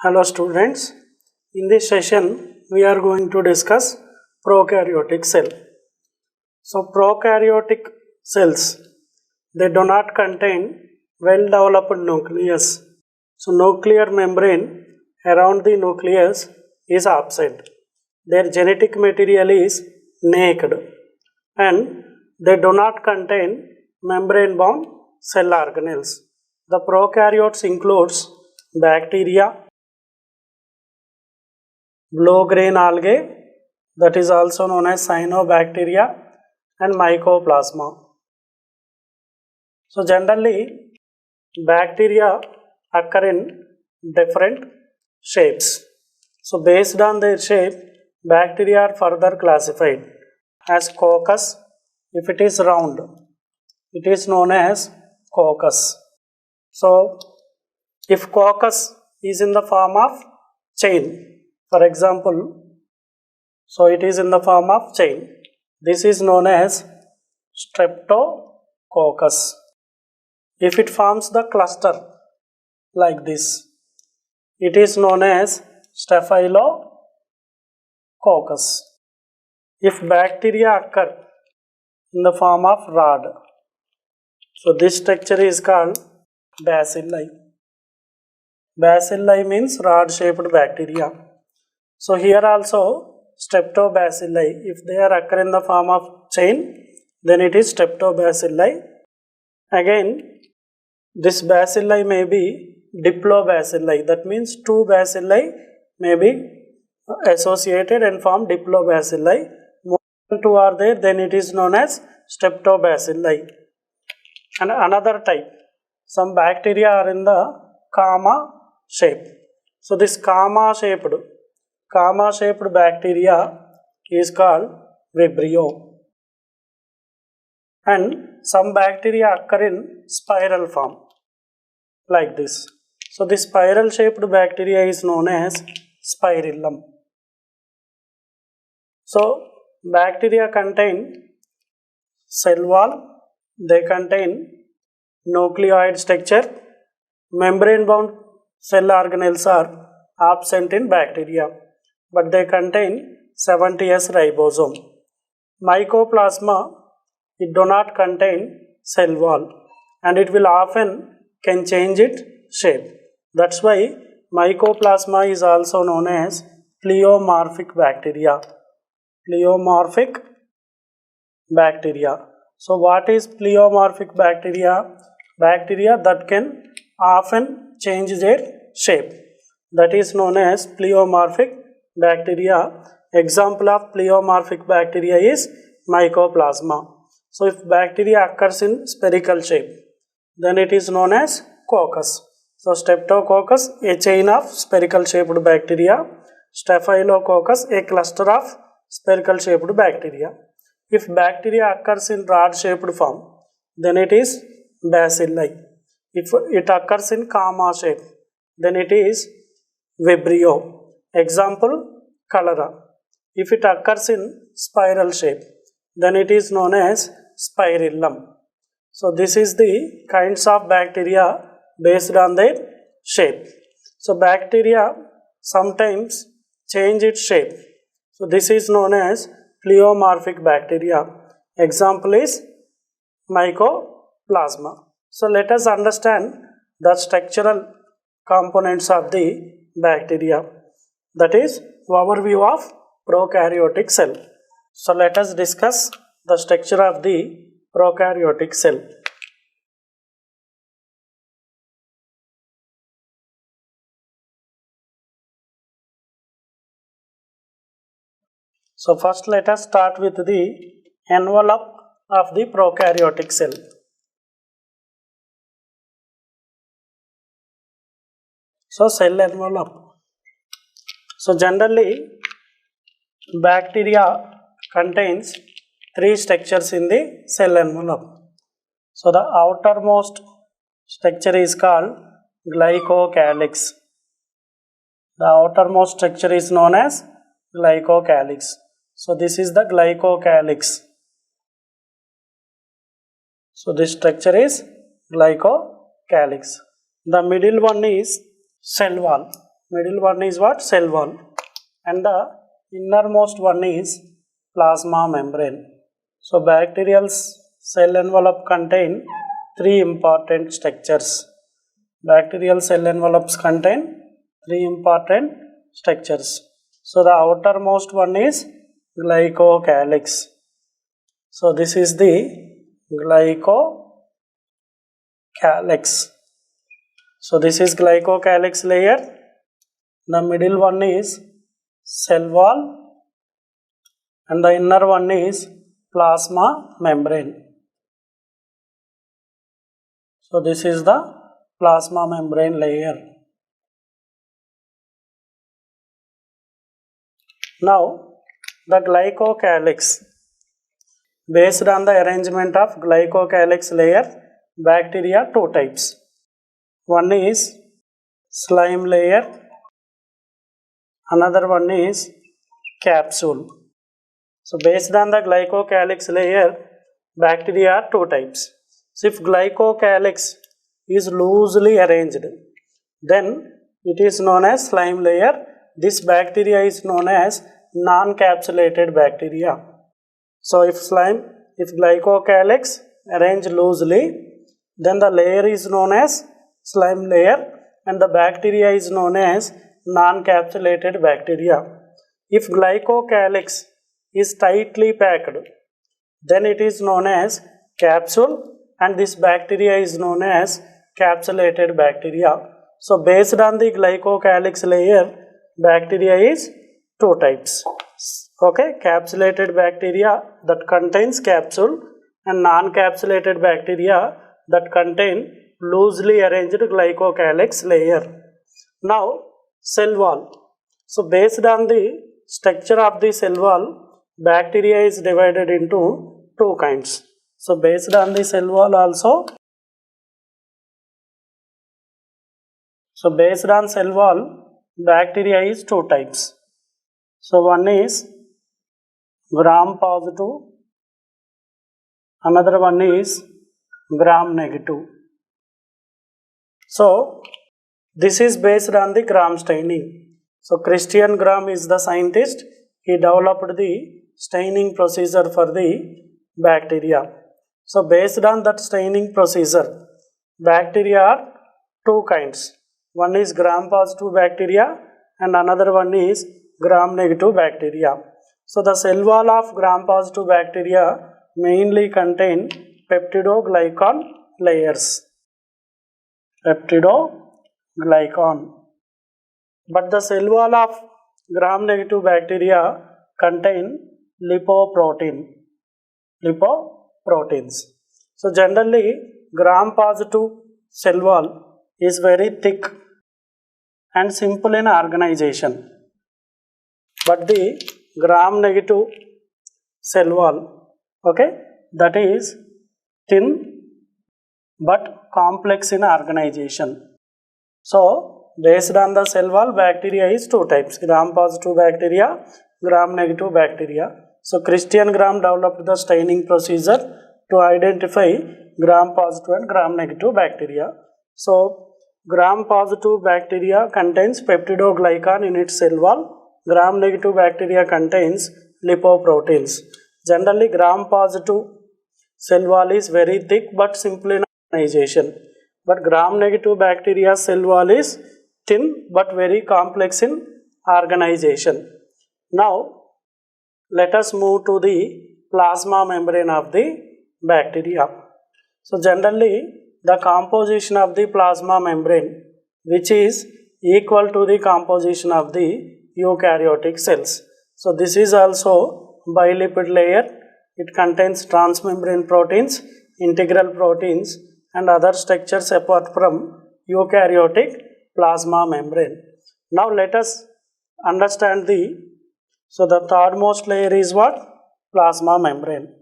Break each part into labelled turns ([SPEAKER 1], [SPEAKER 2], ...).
[SPEAKER 1] Hello students, in this session we are going to discuss prokaryotic cell. So prokaryotic cells, they do not contain well developed nucleus. So nuclear membrane around the nucleus is absent. Their genetic material is naked and they do not contain membrane bound cell organelles. The prokaryotes includes bacteria, blue-green algae, that is also known as cyanobacteria, and mycoplasma. So generally bacteria occur in different shapes. So based on their shape, bacteria are further classified as coccus. If it is round, it is known as coccus. So if coccus is in the form of chain, for example, so it is in the form of chain, this is known as streptococcus. If it forms the cluster like this, it is known as staphylococcus. If bacteria occur in the form of rod, so this structure is called bacilli. Bacilli means rod shaped bacteria. So here also streptobacilli, if they are occur in the form of chain, then it is streptobacilli. Again, this bacilli may be diplobacilli, that means two bacilli may be associated and form diplobacilli. More than two are there, then it is known as streptobacilli. And another type, some bacteria are in the comma shape. So this comma shaped bacteria is called Vibrio. And some bacteria occur in spiral form like this. So this spiral shaped bacteria is known as Spirillum. So bacteria contain cell wall, they contain nucleoid structure, membrane bound cell organelles are absent in bacteria, but they contain 70S ribosome. Mycoplasma, it do not contain cell wall and it will often can change its shape. That's why mycoplasma is also known as pleomorphic bacteria. Pleomorphic bacteria. So what is pleomorphic bacteria? Bacteria that can often change their shape. That is known as pleomorphic bacteria. Example of pleomorphic bacteria is mycoplasma. So if bacteria occurs in spherical shape, then it is known as coccus. So streptococcus, a chain of spherical shaped bacteria. Staphylococcus, a cluster of spherical shaped bacteria. If bacteria occurs in rod shaped form, then it is bacilli. If it occurs in comma shape, then it is Vibrio. Example, cholera. If it occurs in spiral shape, then it is known as Spirillum. So this is the kinds of bacteria based on their shape. So bacteria sometimes change its shape. So this is known as pleomorphic bacteria. Example is mycoplasma. So let us understand the structural components of the bacteria. That is overview of prokaryotic cell. So let us discuss the structure of the prokaryotic cell. So first let us start with the envelope of the prokaryotic cell. So cell envelope. So generally bacteria contains three structures in the cell envelope. So the outermost structure is called glycocalyx. The outermost structure is known as glycocalyx. So this is the glycocalyx. So this structure is glycocalyx. The middle one is cell wall. middle one is what? Cell wall, and the innermost one is plasma membrane. So bacterial cell envelope contain three important structures. Bacterial cell envelopes contain three important structures. So the outermost one is glycocalyx. So this is the glycocalyx. So this is glycocalyx layer. The middle one is cell wall, and the inner one is plasma membrane. So this is the plasma membrane layer. Now the glycocalyx. Based on the arrangement of glycocalyx layer, bacteria two types. One is slime layer, another one is capsule. So based on the glycocalyx layer, bacteria are two types. So if glycocalyx is loosely arranged, then it is known as slime layer. This bacteria is known as non-capsulated bacteria. So if glycocalyx arranged loosely, then the layer is known as slime layer and the bacteria is known as non-capsulated bacteria. If glycocalyx is tightly packed, then it is known as capsule and this bacteria is known as capsulated bacteria. So based on the glycocalyx layer, bacteria is two types. Okay, capsulated bacteria that contains capsule and non-capsulated bacteria that contain loosely arranged glycocalyx layer. Now cell wall. So based on the structure of the cell wall, bacteria is divided into two kinds. So based on the cell wall also, bacteria is two types. So one is gram positive, another one is gram negative. So this is based on the gram staining. So Christian Gram is the scientist. He developed the staining procedure for the bacteria. So based on that staining procedure, bacteria are two kinds. One is gram positive bacteria and another one is gram negative bacteria. So the cell wall of gram positive bacteria mainly contain peptidoglycan layers. Peptidoglycan. But the cell wall of gram negative bacteria contain lipoproteins. So generally gram positive cell wall is very thick and simple in organization, but the gram negative cell wall, okay, that is thin but complex in organization. So based on the cell wall, bacteria is two types: gram positive bacteria, gram negative bacteria. So Christian Gram developed the staining procedure to identify gram positive and gram negative bacteria. So gram positive bacteria contains peptidoglycan in its cell wall. Gram negative bacteria contains lipoproteins. Generally gram positive cell wall is very thick but simple in organization, but gram negative bacteria cell wall is thin but very complex in organization. Now let us move to the plasma membrane of the bacteria. So generally the composition of the plasma membrane, which is equal to the composition of the eukaryotic cells. So this is also bilipid layer. It contains transmembrane proteins, integral proteins and other structures apart from eukaryotic plasma membrane. Now let us understand the thirdmost layer is what? Plasma membrane.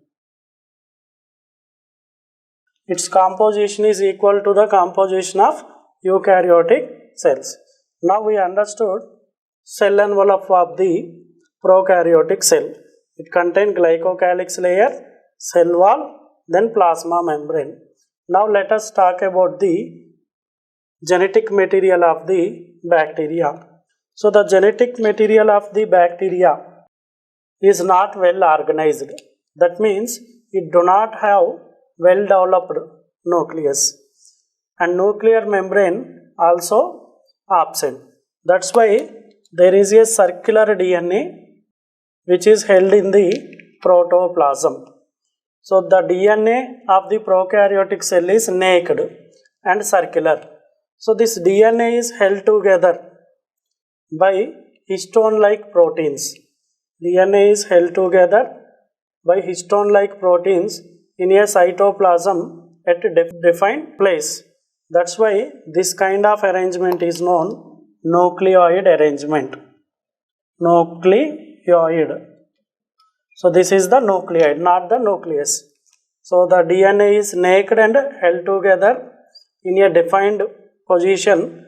[SPEAKER 1] Its composition is equal to the composition of eukaryotic cells. Now we understood cell envelope of the prokaryotic cell. It contains glycocalyx layer, cell wall, then plasma membrane. Now let us talk about the genetic material of the bacteria. So the genetic material of the bacteria is not well organized. That means it do not have well developed nucleus, and nuclear membrane also absent. That's why there is a circular DNA which is held in the protoplasm. So the DNA of the prokaryotic cell is naked and circular. So this DNA is held together by histone-like proteins. DNA is held together by histone-like proteins in a cytoplasm at a defined place. That's why this kind of arrangement is known nucleoid arrangement. Nucleoid. So this is the nucleoid, not the nucleus. So the DNA is naked and held together in a defined position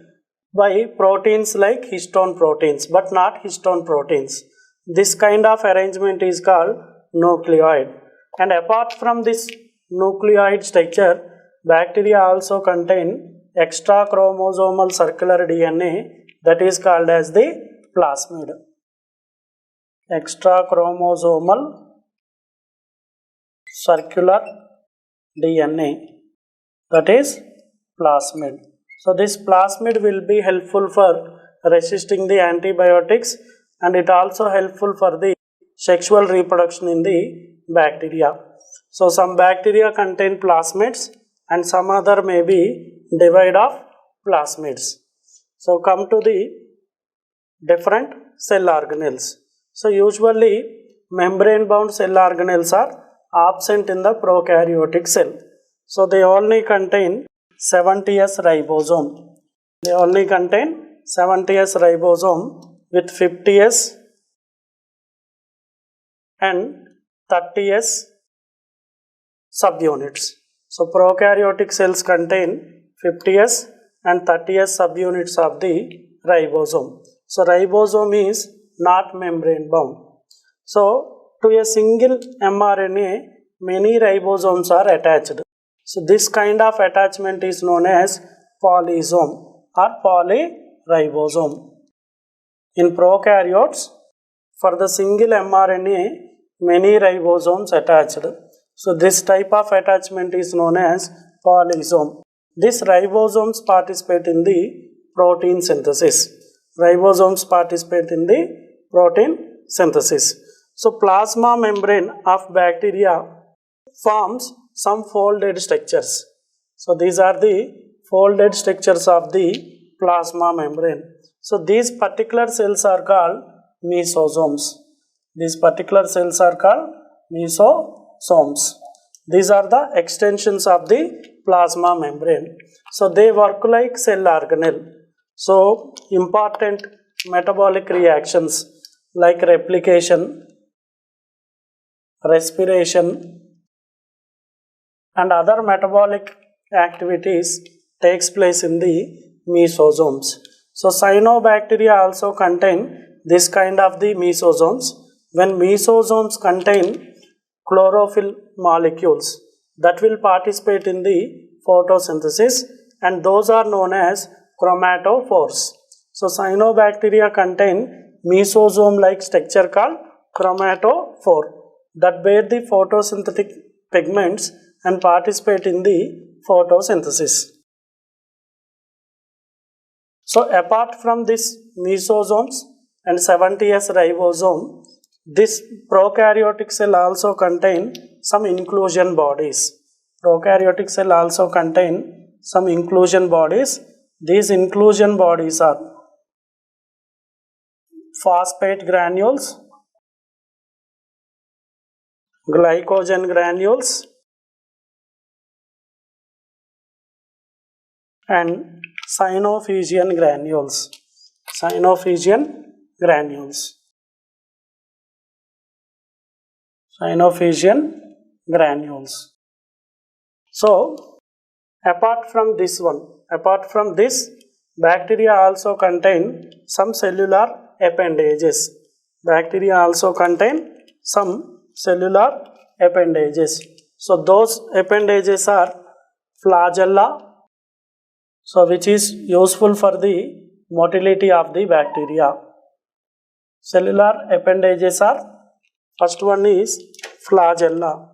[SPEAKER 1] by proteins like histone proteins, but not histone proteins. This kind of arrangement is called nucleoid. And apart from this nucleoid structure, bacteria also contain extra chromosomal circular DNA that is called as the plasmid. Extra chromosomal circular DNA, that is plasmid. So this plasmid will be helpful for resisting the antibiotics, and it also helpful for the sexual reproduction in the bacteria. So some bacteria contain plasmids and some other may be devoid of plasmids. So come to the different cell organelles. So usually membrane bound cell organelles are absent in the prokaryotic cell. So they only contain 70S ribosome. They only contain 70S ribosome with 50S and 30S subunits. So prokaryotic cells contain 50S and 30S subunits of the ribosome. So ribosome is not membrane bound. So to a single mRNA, many ribosomes are attached. So this kind of attachment is known as polysome or polyribosome. In prokaryotes, for the single mRNA, many ribosomes attached. So this type of attachment is known as polysome. These ribosomes participate in the protein synthesis. Ribosomes participate in the protein synthesis. So plasma membrane of bacteria forms some folded structures. So these are the folded structures of the plasma membrane. So these particular cells are called mesosomes. These particular cells are called mesosomes. These are the extensions of the plasma membrane. So they work like cell organelle. So important metabolic reactions like replication, respiration, and other metabolic activities takes place in the mesosomes. So cyanobacteria also contain this kind of the mesosomes. When mesosomes contain chlorophyll molecules that will participate in the photosynthesis, and those are known as chromatophores. So cyanobacteria contain mesosome like structure called chromatophore that bear the photosynthetic pigments and participate in the photosynthesis. So apart from this mesosomes and 70S ribosome, this prokaryotic cell also contain some inclusion bodies. Prokaryotic cell also contain some inclusion bodies. These inclusion bodies are phosphate granules, glycogen granules, and Synovian granules. Synovian granules. Synovian granules. So apart from this, bacteria also contain some cellular appendages. Bacteria also contain some cellular appendages. So those appendages are flagella, so which is useful for the motility of the bacteria. Cellular appendages are, first one is flagella.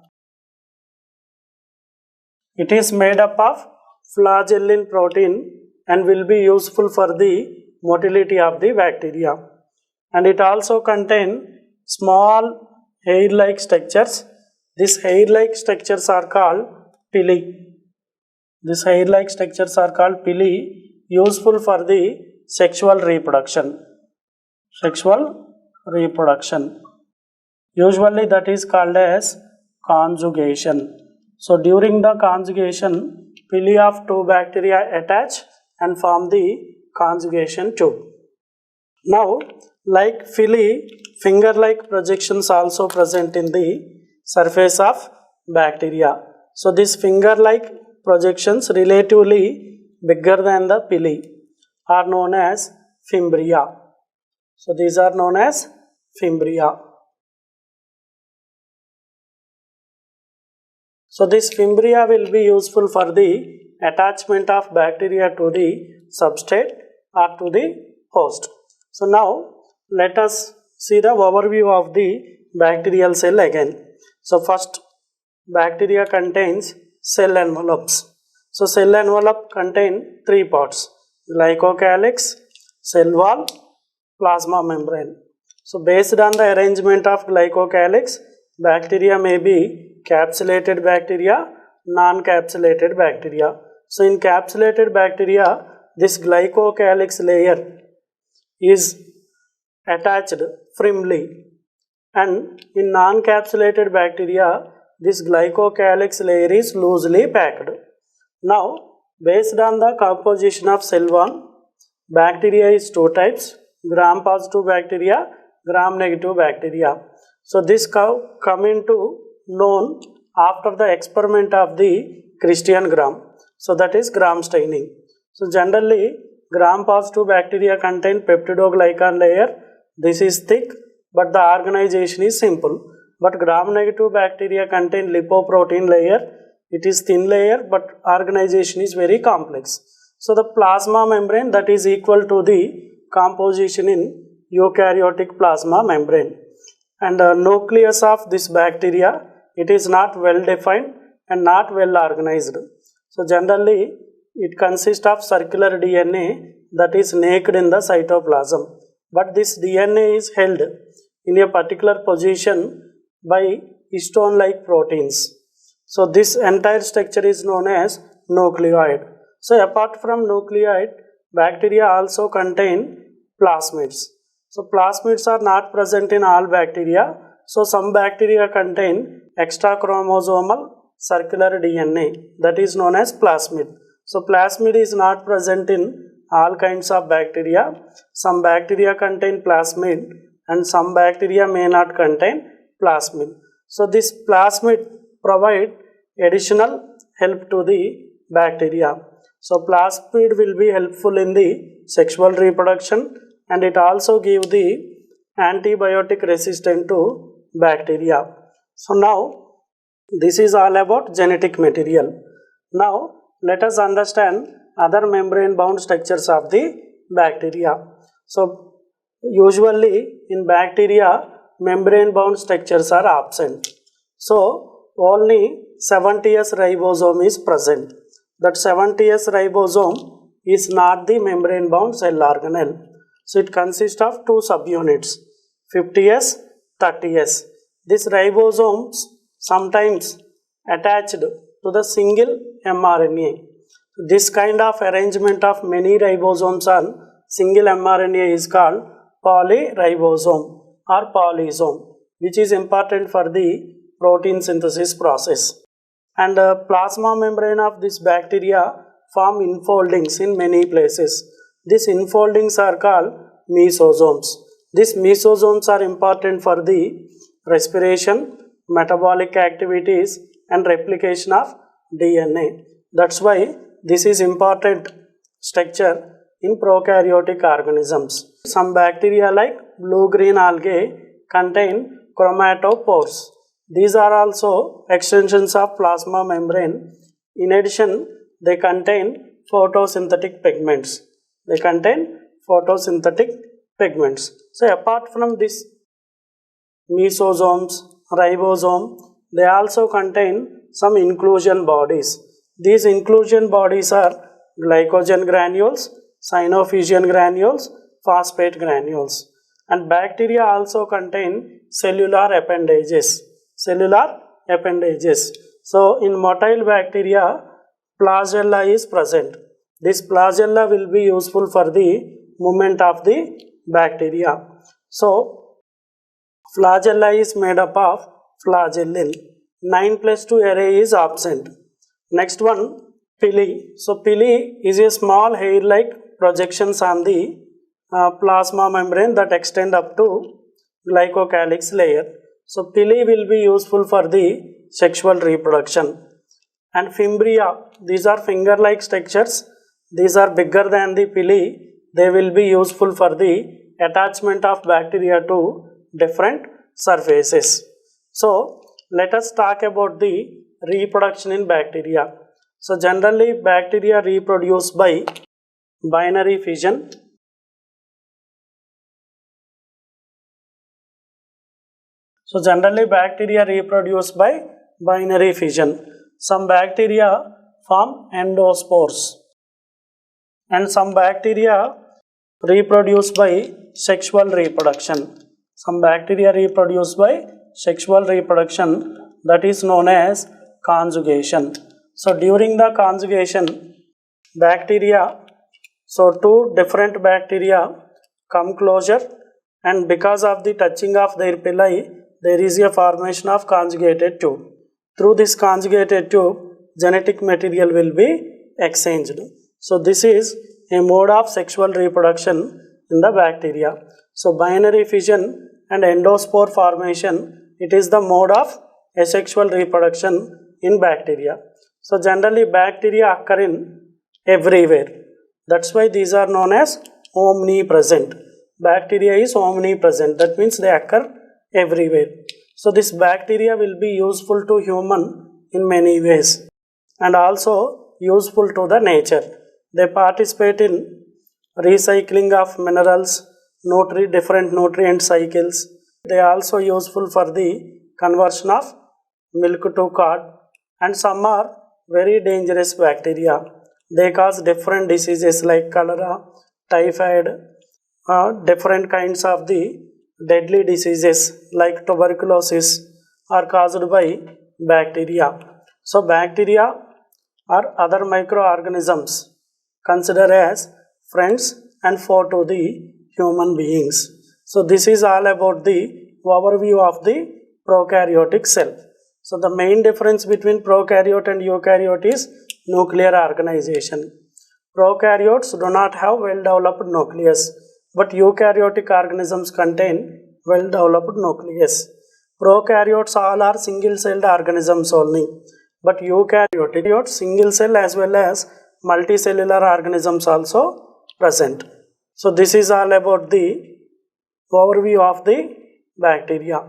[SPEAKER 1] It is made up of flagellin protein and will be useful for the motility of the bacteria. And it also contains small hair-like structures. These hair-like structures are called pili. These hair-like structures are called pili, useful for the sexual reproduction. Sexual reproduction. Usually that is called as conjugation. So during the conjugation, pili of two bacteria attach and form the conjugation tube. Now, like pili, finger-like projections also present in the surface of bacteria. So these finger-like projections relatively bigger than the pili are known as fimbria. So these are known as fimbria. So this fimbria will be useful for the attachment of bacteria to the substrate or to the host. So now let us see the overview of the bacterial cell again. So first, bacteria contains cell envelopes. So cell envelope contain three parts: glycocalyx, cell wall, plasma membrane. So based on the arrangement of glycocalyx, bacteria may be capsulated bacteria, non-capsulated bacteria. So in capsulated bacteria, this glycocalyx layer is attached firmly, and in non-capsulated bacteria, this glycocalyx layer is loosely packed. Now, based on the composition of cell wall, bacteria is two types: gram-positive bacteria, gram-negative bacteria. So this come into known after the experiment of the Christian Gram. So that is gram staining. So generally, gram-positive bacteria contain peptidoglycan layer. This is thick, but the organization is simple. But gram-negative bacteria contain lipoprotein layer. It is thin layer, but organization is very complex. So the plasma membrane, that is equal to the composition in eukaryotic plasma membrane. And the nucleus of this bacteria, it is not well defined and not well organized. So generally it consists of circular DNA that is naked in the cytoplasm. But this DNA is held in a particular position by histone-like proteins. So this entire structure is known as nucleoid. So apart from nucleoid, bacteria also contain plasmids. So plasmids are not present in all bacteria. So some bacteria contain extrachromosomal circular DNA, that is known as plasmid. So plasmid is not present in all kinds of bacteria. Some bacteria contain plasmid and some bacteria may not contain plasmid. So this plasmid provide additional help to the bacteria. So plasmid will be helpful in the sexual reproduction, and it also give the antibiotic resistant to bacteria. So now this is all about genetic material. Now let us understand other membrane bound structures of the bacteria. So usually in bacteria, membrane bound structures are absent. So only 70S ribosome is present. That 70S ribosome is not the membrane bound cell organelle. So it consists of two subunits, 50S, 30S. These ribosomes sometimes attached to the single mRNA. This kind of arrangement of many ribosomes on single mRNA is called polyribosome or polysome, which is important for the protein synthesis process. And plasma membrane of this bacteria form infoldings in many places. These infoldings are called mesosomes. These mesosomes are important for the respiration, metabolic activities, and replication of DNA. That's why this is important structure in prokaryotic organisms. Some bacteria like blue-green algae contain chromatophores. These are also extensions of plasma membrane. In addition, they contain photosynthetic pigments. photosynthetic pigments. So apart from this mesosomes, ribosome, they also contain some inclusion bodies. These inclusion bodies are glycogen granules, synophysian granules, phosphate granules. And bacteria also contain cellular appendages. So in motile bacteria, flagella is present. This flagella will be useful for the movement of the bacteria. So flagella is made up of flagellin. 9+2 array is absent. Next one, pili. So pili is a small hair-like projections on the plasma membrane that extend up to glycocalyx layer. So pili will be useful for the sexual reproduction. And fimbria, these are finger-like structures. These are bigger than the pili. They will be useful for the attachment of bacteria to different surfaces. So let us talk about the reproduction in bacteria. So generally bacteria reproduce by binary fission. So generally bacteria reproduce by binary fission. Some bacteria form endospores and some bacteria reproduce by sexual reproduction. Some bacteria reproduce by sexual reproduction, that is known as conjugation. So during the conjugation, bacteria, so two different bacteria come closer, and because of the touching of their pili, there is a formation of conjugated tube. Through this conjugated tube, genetic material will be exchanged. So this is a mode of sexual reproduction in the bacteria. So binary fission and endospore formation, it is the mode of asexual reproduction in bacteria. So generally bacteria occur in everywhere. That's why these are known as omnipresent. Bacteria is omnipresent. That means they occur everywhere. So this bacteria will be useful to human in many ways and also useful to the nature. They participate in recycling of minerals, different nutrient cycles. They are also useful for the conversion of milk to curd, and some are very dangerous bacteria. They cause different diseases like cholera, typhoid, different kinds of the deadly diseases like tuberculosis are caused by bacteria. So bacteria or other microorganisms considered as friends and foe to the human beings. So this is all about the overview of the prokaryotic cell. So the main difference between prokaryote and eukaryote is nuclear organization. Prokaryotes do not have well-developed nucleus, but eukaryotic organisms contain well-developed nucleus. Prokaryotes all are single-celled organisms only, but eukaryotic single-cell as well as multicellular organisms also present. So this is all about the overview of the bacteria.